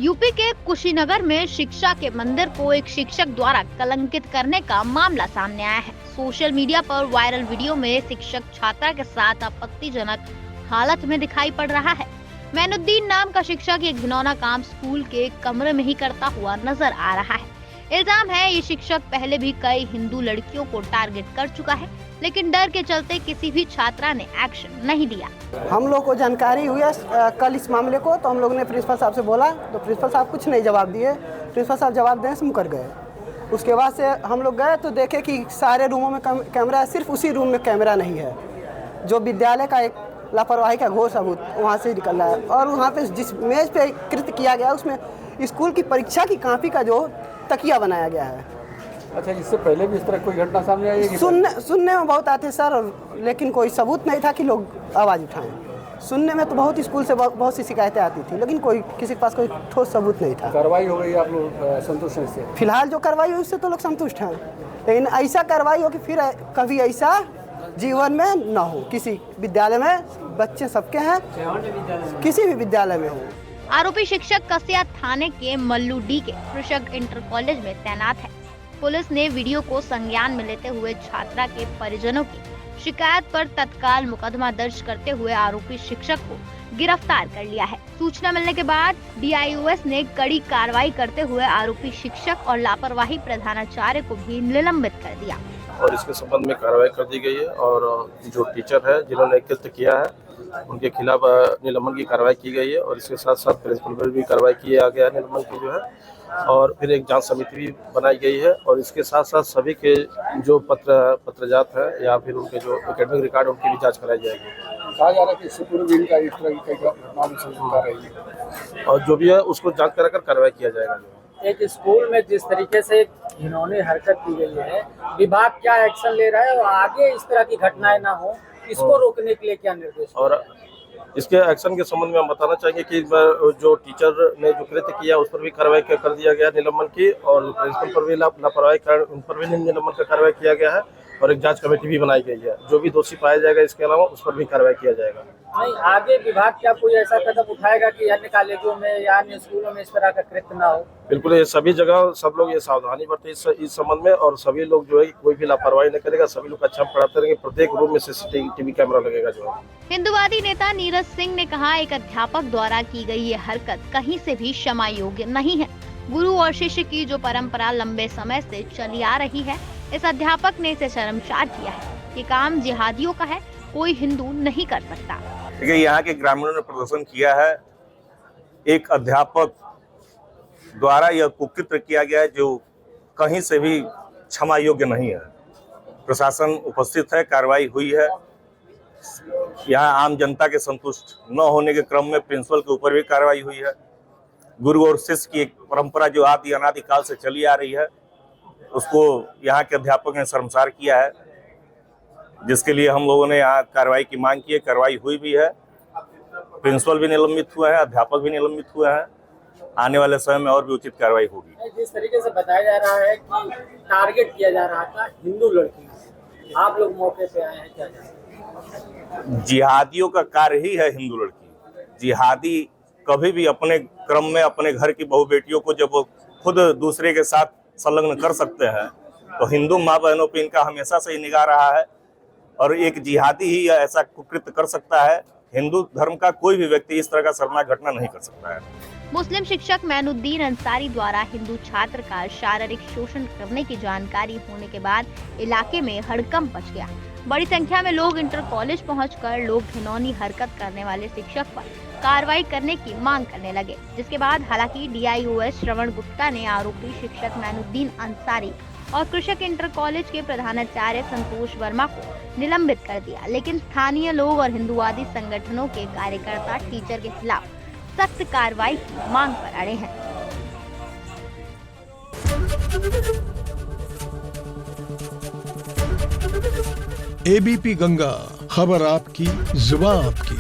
UP के कुशीनगर में शिक्षा के मंदिर को एक शिक्षक द्वारा कलंकित करने का मामला सामने आया है। सोशल मीडिया पर वायरल वीडियो में शिक्षक छात्रा के साथ आपत्तिजनक हालत में दिखाई पड़ रहा है। मैनुद्दीन नाम का शिक्षक ये घिनौना काम स्कूल के कमरे में ही करता हुआ नजर आ रहा है। इल्जाम है ये शिक्षक पहले भी कई हिंदू लड़कियों को टारगेट कर चुका है, लेकिन डर के चलते किसी भी छात्रा ने एक्शन नहीं दिया। हम लोग को जानकारी हुई है कल इस मामले को, तो हम लोग ने प्रिंसिपल साहब से बोला तो प्रिंसिपल साहब कुछ नहीं जवाब दिए। प्रिंसिपल साहब जवाब देने से मुकर गए। उसके बाद से हम लोग गए तो देखे कि सारे रूमों में कैमरा है, सिर्फ उसी रूम में कैमरा नहीं है। जो विद्यालय का एक लापरवाही का घोर सबूत वहाँ से निकल रहा है। और वहाँ पे जिस मेज पे कृत्य किया गया उसमें स्कूल की परीक्षा की कॉपी का जो तकिया बनाया गया है। अच्छा, इससे पहले भी इस तरह कोई घटना सामने आई है? सुनने में बहुत आते सर, लेकिन कोई सबूत नहीं था कि लोग आवाज़ उठाएं। सुनने में तो बहुत स्कूल से बहुत सी शिकायतें आती थी, लेकिन किसी के पास कोई ठोस सबूत नहीं था। कार्रवाई हो गई, आप लोग संतुष्ट हैं इससे? फिलहाल जो कार्रवाई हुई उससे तो लोग संतुष्ट हैं, लेकिन ऐसा कार्रवाई हो कि फिर कभी ऐसा जीवन में न हो। किसी विद्यालय में बच्चे सबके हैं, किसी भी विद्यालय में हो। आरोपी शिक्षक कसिया थाने के मल्लू डी के कृषक इंटर कॉलेज में तैनात है। पुलिस ने वीडियो को संज्ञान में लेते हुए छात्रा के परिजनों की शिकायत पर तत्काल मुकदमा दर्ज करते हुए आरोपी शिक्षक को गिरफ्तार कर लिया है। सूचना मिलने के बाद DIOS ने कड़ी कार्रवाई करते हुए आरोपी शिक्षक और लापरवाही प्रधानाचार्य को भी निलंबित कर दिया और इसके संबंध में कार्रवाई कर दी गई है। और जो टीचर है जिन्होंने कृत्य किया है उनके खिलाफ निलंबन की कार्रवाई की गई है। और इसके साथ साथ प्रिंसिपल पर भी कार्रवाई किया गया निलंबन की जो है, और फिर एक जांच समिति भी बनाई गई है। और इसके साथ साथ सभी के जो पत्रजात है या फिर उनके जो एकेडमिक रिकॉर्ड उनकी भी जांच कराई जाएगी। कहा जा रहा है कि इससे पूर्व भी इनका इस तरह की घटना रही है, और जो भी है उसको जांच कराकर कार्रवाई किया जाएगा। एक स्कूल में जिस तरीके से घिनौनी हरकत की गई है, विभाग क्या एक्शन ले रहा है और आगे इस तरह की घटनाएं ना हो, इसको रोकने के लिए क्या निर्देश? और इसके एक्शन के संबंध में हम बताना चाहेंगे कि जो टीचर ने जो कृत्य किया उस पर भी कार्रवाई कर दिया गया निलंबन की, और प्रिंसिपल पर भी लापरवाही कर उन पर भी निलंबन का कार्रवाई किया गया है। और एक जांच कमेटी भी बनाई गई है। जो भी दोषी पाया जाएगा इसके अलावा उस पर भी कार्रवाई किया जाएगा। नहीं, आगे विभाग क्या कोई ऐसा कदम उठाएगा कि अन्य कॉलेजों में या अन्य स्कूलों में इस तरह का कृत्य ना हो? बिल्कुल, ये सभी जगह सब लोग ये सावधानी बरते इस संबंध में, और सभी लोग जो है कोई भी लापरवाही नहीं करेगा। सभी लोग अच्छा पढ़ाते रहेंगे। प्रत्येक रूम में CCTV कैमरा लगेगा जो है। हिंदुवादी नेता नीरज सिंह ने कहा, एक अध्यापक द्वारा की गई ये हरकत कहीं से भी क्षमा योग्य नहीं है। गुरु और शिष्य की जो परंपरा लंबे समय से चली आ रही है, इस अध्यापक ने इसे शर्मसार किया है। ये काम जिहादियों का है, कोई हिंदू नहीं कर सकता। देखिए, यहाँ के ग्रामीणों ने प्रदर्शन किया है। एक अध्यापक द्वारा यह कुकृत्य किया गया है जो कहीं से भी क्षमा योग्य नहीं है। प्रशासन उपस्थित है, कार्रवाई हुई है। यहाँ आम जनता के संतुष्ट न होने के क्रम में प्रिंसिपल के ऊपर भी कार्रवाई हुई है। गुरु और शिष्य की एक परंपरा जो आदि अनादिकाल से चली आ रही है, उसको यहाँ के अध्यापक ने शर्मसार किया है, जिसके लिए हम लोगों ने यहाँ कार्रवाई की मांग की है। कार्रवाई हुई भी है। प्रिंसिपल भी निलंबित हुए हैं, अध्यापक भी निलंबित हुए हैं। आने वाले समय में और भी उचित कार्रवाई होगी। जिस तरीके से बताया जा रहा है कि टारगेट किया जा रहा था हिंदू लड़की, आप लोग मौके पे आए हैं, क्या? जिहादियों का कार्य ही है हिंदू लड़की। जिहादी कभी भी अपने क्रम में अपने घर की बहू बेटियों को जब वो खुद दूसरे के साथ संलग्न कर सकते हैं, तो हिंदू माँ बहनों पे इनका हमेशा से ही निगाह रहा है। और एक जिहादी ही ऐसा कुकृत्य कर सकता है। हिंदू धर्म का कोई भी व्यक्ति इस तरह का शर्मनाक घटना नहीं कर सकता है। मुस्लिम शिक्षक मैनुद्दीन अंसारी द्वारा हिंदू छात्र का शारीरिक शोषण करने की जानकारी होने के बाद इलाके में हड़कंप मच गया। बड़ी संख्या में लोग इंटर कॉलेज पहुंचकर लोग घिनौनी हरकत करने वाले शिक्षक पर कार्रवाई करने की मांग करने लगे, जिसके बाद हालांकि DIOS श्रवण गुप्ता ने आरोपी शिक्षक मैनुद्दीन अंसारी और कृषक इंटर कॉलेज के प्रधानाचार्य संतोष वर्मा को निलंबित कर दिया। लेकिन स्थानीय लोग और हिंदुवादी संगठनों के कार्यकर्ता टीचर के खिलाफ सख्त कार्रवाई की मांग पर अड़े हैं। ABP गंगा, खबर आपकी, जुबान आपकी।